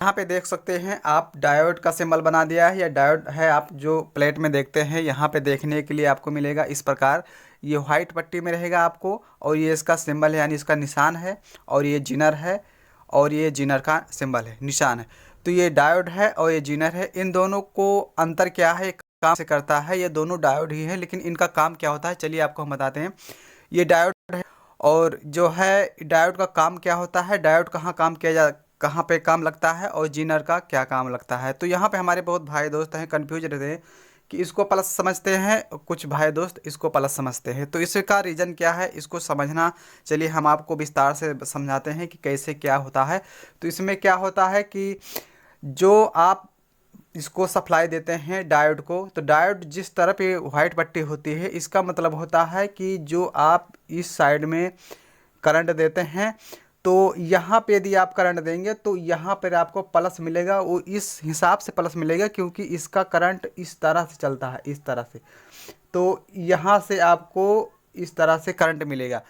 यहाँ पे देख सकते हैं आप डायोड का सिंबल बना दिया है। या डायोड है, आप जो प्लेट में देखते हैं यहाँ पे देखने के लिए आपको मिलेगा इस प्रकार। ये व्हाइट पट्टी में रहेगा आपको, और ये इसका सिंबल है यानी इसका निशान है, और ये जिनर है, और ये जिनर का सिंबल है, निशान है। तो ये डायोड है और ये जिनर है। इन दोनों को अंतर क्या है, काम से करता है। ये दोनों डायोड ही है, लेकिन इनका काम क्या होता है चलिए आपको हम बताते हैं। ये डायोड है, और जो है डायोड का काम क्या होता है, डायोड कहाँ पे काम लगता है, और जीनर का क्या काम लगता है। तो यहाँ पे हमारे बहुत भाई दोस्त हैं, कंफ्यूज रहते हैं कि इसको प्लस समझते हैं, कुछ भाई दोस्त इसको प्लस समझते हैं। तो इसका रीज़न क्या है, इसको समझना, चलिए हम आपको विस्तार से समझाते हैं कि कैसे क्या होता है। तो इसमें क्या होता है कि जो आप इसको सप्लाई देते हैं डायोड को, तो डायोड जिस तरफ ये वाइट पट्टी होती है, इसका मतलब होता है कि जो आप इस साइड में करंट देते हैं, तो यहाँ पे यदि आप करंट देंगे तो यहाँ पर आपको प्लस मिलेगा। वो इस हिसाब से प्लस मिलेगा क्योंकि इसका करंट इस तरह से चलता है, इस तरह से। तो यहाँ से आपको इस तरह से करंट मिलेगा।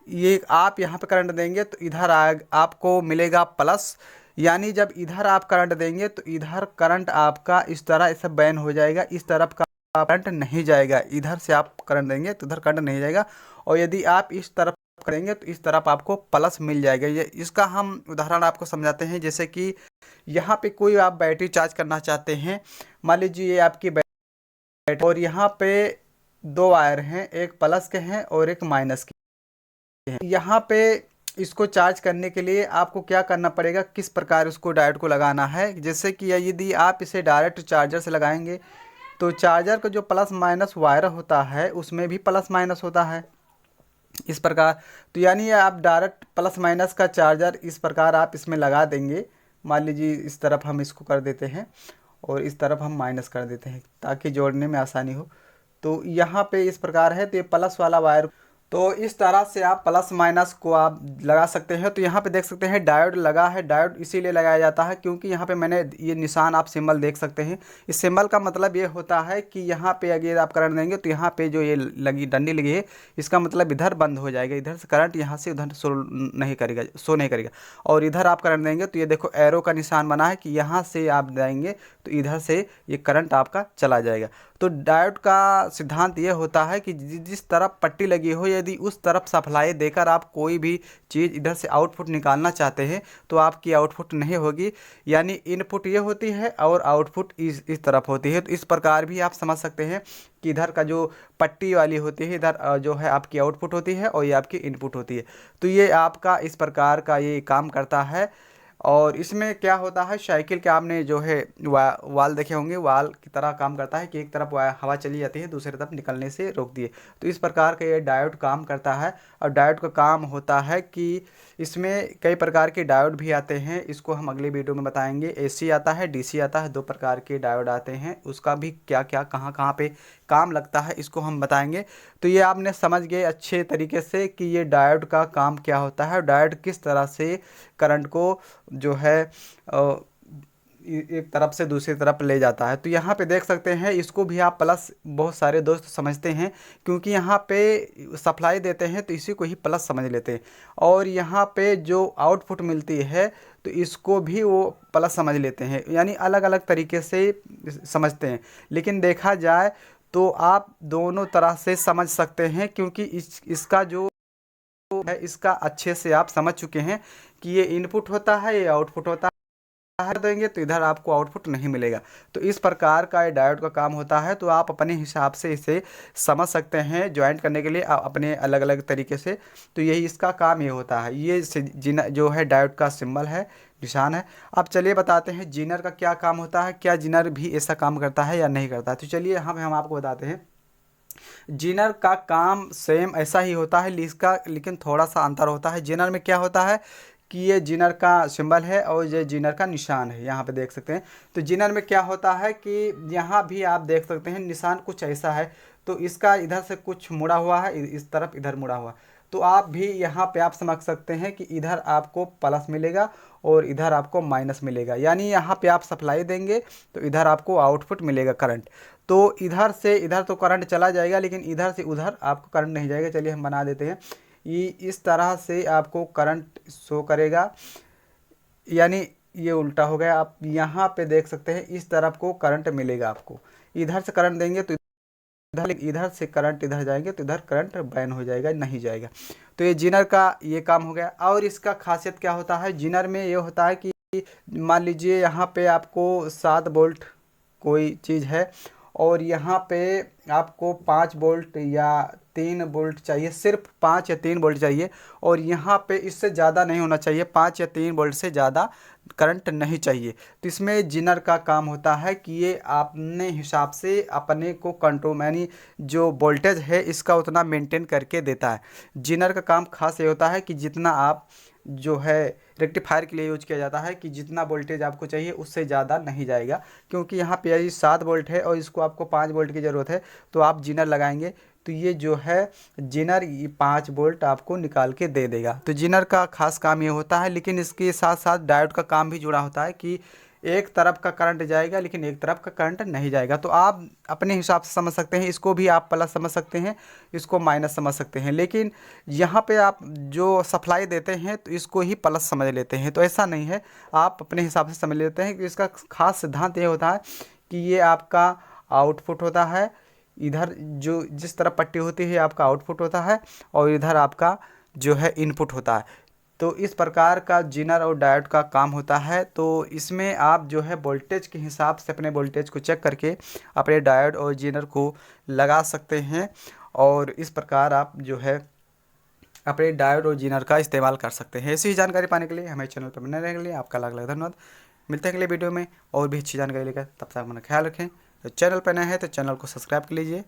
ये आप यहाँ पे करंट देंगे तो इधर आपको मिलेगा प्लस। यानी जब इधर आप करंट देंगे तो इधर करंट आपका इस तरह से बैन हो जाएगा, इस तरफ का करंट नहीं जाएगा। इधर से आप करंट देंगे तो इधर करंट नहीं जाएगा, और यदि आप इस तरफ करेंगे तो इस तरफ आपको प्लस मिल जाएगा। ये इसका हम उदाहरण आपको समझाते हैं। जैसे कि यहाँ पे कोई आप बैटरी चार्ज करना चाहते हैं, मान लीजिए ये आपकी बैटरी, और यहाँ पे दो वायर हैं, एक प्लस के हैं और एक माइनस के हैं। यहाँ पे इसको चार्ज करने के लिए आपको क्या करना पड़ेगा, किस प्रकार उसको डायोड को लगाना है। जैसे कि यदि आप इसे डायरेक्ट चार्जर से लगाएंगे तो चार्जर का जो प्लस माइनस वायर होता है उसमें भी प्लस माइनस होता है, इस प्रकार। तो यानी आप डायरेक्ट प्लस माइनस का चार्जर इस प्रकार आप इसमें लगा देंगे। मान लीजिए इस तरफ हम इसको कर देते हैं और इस तरफ हम माइनस कर देते हैं ताकि जोड़ने में आसानी हो। तो यहाँ पे इस प्रकार है, तो ये प्लस वाला वायर, तो इस तरह से आप प्लस माइनस को आप लगा सकते हैं। तो यहाँ पे देख सकते हैं डायोड लगा है। डायोड इसीलिए लगाया जाता है क्योंकि यहाँ पे मैंने ये निशान, आप सिंबल देख सकते हैं। इस सिंबल का मतलब ये होता है कि यहाँ पे अगर आप करंट देंगे तो यहाँ पे जो ये लगी डंडी लगी है, इसका मतलब इधर बंद हो जाएगा, इधर से करंट यहाँ से उधर शो नहीं करेगा। और इधर आप करंट देंगे तो ये देखो एरो का निशान बना है कि यहाँ से आप देंगे तो इधर से ये करंट आपका चला जाएगा। तो डायोड का सिद्धांत ये होता है कि जिस तरफ पट्टी लगी हो, यदि उस तरफ सप्लाई देकर आप कोई भी चीज़ इधर से आउटपुट निकालना चाहते हैं तो आपकी आउटपुट नहीं होगी। यानी इनपुट ये होती है और आउटपुट इस तरफ होती है। तो इस प्रकार भी आप समझ सकते हैं कि इधर का जो पट्टी वाली होती है, इधर जो है आपकी आउटपुट होती है और ये आपकी इनपुट होती है। तो ये आपका इस प्रकार का ये काम करता है। और इसमें क्या होता है, साइकिल के आपने जो है वाल देखे होंगे, वाल की तरह काम करता है कि एक तरफ हवा चली जाती है, दूसरी तरफ निकलने से रोक दिए। तो इस प्रकार का ये डायोड काम करता है। और डायोड का काम होता है कि इसमें कई प्रकार के डायोड भी आते हैं, इसको हम अगले वीडियो में बताएंगे। एसी आता है, डीसी आता है, दो प्रकार के डायोड आते हैं, उसका भी क्या क्या कहाँ कहाँ पे काम लगता है इसको हम बताएंगे। तो ये आपने समझ गए अच्छे तरीके से कि ये डायोड का काम क्या होता है, डायोड किस तरह से करंट को जो है एक तरफ से दूसरी तरफ ले जाता है। तो यहाँ पे देख सकते हैं, इसको भी आप प्लस बहुत सारे दोस्त समझते हैं क्योंकि यहाँ पे सप्लाई देते हैं तो इसी को ही प्लस समझ लेते हैं। और यहाँ पे जो आउटपुट मिलती है तो इसको भी वो प्लस समझ लेते हैं, यानी अलग अलग तरीके से समझते हैं। लेकिन देखा जाए तो आप दोनों तरह से समझ सकते हैं क्योंकि इसका जो है, इसका अच्छे से आप समझ चुके हैं कि ये इनपुट होता है, ये आउटपुट होता है। देंगे तो इधर आपको आउटपुट नहीं मिलेगा। तो इस प्रकार का ये डायोड का काम होता है। तो आप अपने हिसाब से इसे समझ सकते हैं, ज्वाइंट करने के लिए आप अपने अलग अलग तरीके से। तो यही इसका काम ये होता है। ये जो है डायोड का सिंबल है, निशान है। अब चलिए बताते हैं जीनर का क्या काम होता है, क्या जीनर भी ऐसा काम करता है या नहीं करता है। तो चलिए हम आपको बताते हैं। जीनर का काम सेम ऐसा ही होता है, लेकिन थोड़ा सा अंतर होता है। जीनर में क्या होता है कि ये जीनर का सिंबल है और ये जीनर का निशान है, यहाँ पे देख सकते हैं। तो जीनर में क्या होता है कि यहाँ भी आप देख सकते हैं निशान कुछ ऐसा है। तो इसका इधर से कुछ मुड़ा हुआ है, इस तरफ इधर मुड़ा हुआ। तो आप भी यहाँ पे आप समझ सकते हैं कि इधर आपको प्लस मिलेगा और इधर आपको माइनस मिलेगा। यानी यहाँ पे आप सप्लाई देंगे तो इधर आपको आउटपुट मिलेगा करंट। तो इधर से इधर तो करंट चला जाएगा, लेकिन इधर से उधर आपको करंट नहीं जाएगा। चलिए हम बना देते हैं। ये इस तरह से आपको करंट शो करेगा। यानी ये उल्टा हो गया। आप यहाँ पे देख सकते हैं इस तरफ को करंट मिलेगा आपको, इधर से करंट देंगे तो इधर से करंट इधर जाएंगे तो इधर करंट बैन हो जाएगा, नहीं जाएगा। तो ये जीनर का ये काम हो गया। और इसका खासियत क्या होता है, जीनर में ये होता है कि मान लीजिए यहाँ पे आपको 7 वोल्ट कोई चीज़ है और यहाँ पे आपको 5 वोल्ट या 3 वोल्ट चाहिए, सिर्फ 5 या 3 वोल्ट चाहिए, और यहाँ पे इससे ज़्यादा नहीं होना चाहिए, 5 या 3 वोल्ट से ज़्यादा करंट नहीं चाहिए। तो इसमें जीनर का काम होता है कि ये अपने हिसाब से अपने को कंट्रोल यानी जो वोल्टेज है इसका उतना मेंटेन करके देता है। जीनर का काम खास ये होता है कि जितना आप जो है रेक्टिफायर के लिए यूज किया जाता है कि जितना वोल्टेज आपको चाहिए उससे ज़्यादा नहीं जाएगा, क्योंकि यहाँ पे यदि 7 वोल्ट है और इसको आपको 5 वोल्ट की ज़रूरत है तो आप जीनर लगाएंगे तो ये जो है जीनर ये 5 वोल्ट आपको निकाल के दे देगा। तो जीनर का खास काम ये होता है, लेकिन इसके साथ साथ डायोड का काम भी जुड़ा होता है कि एक तरफ का करंट जाएगा लेकिन एक तरफ का करंट नहीं जाएगा। तो आप अपने हिसाब से समझ सकते हैं, इसको भी आप प्लस समझ सकते हैं, इसको माइनस समझ सकते हैं, लेकिन यहाँ पे आप जो सप्लाई देते हैं तो इसको ही प्लस समझ लेते हैं। तो ऐसा नहीं है, आप अपने हिसाब से समझ लेते हैं कि इसका खास सिद्धांत ये होता है कि ये आपका आउटपुट होता है, इधर जो जिस तरफ पट्टी होती है आपका आउटपुट होता है और इधर आपका जो है इनपुट होता है। तो इस प्रकार का जीनर और डायोड का काम होता है। तो इसमें आप जो है वोल्टेज के हिसाब से अपने वोल्टेज को चेक करके अपने डायोड और जीनर को लगा सकते हैं, और इस प्रकार आप जो है अपने डायोड और जीनर का इस्तेमाल कर सकते हैं। ऐसी ही जानकारी पाने के लिए हमारे चैनल पर बने रहने के लिए आपका लाख लाख धन्यवाद। मिलते हैं अगले वीडियो में और भी अच्छी जानकारी लेकर, तब तक अपना ख्याल रखें। तो चैनल पर नए हैं तो चैनल को सब्सक्राइब कर लीजिए।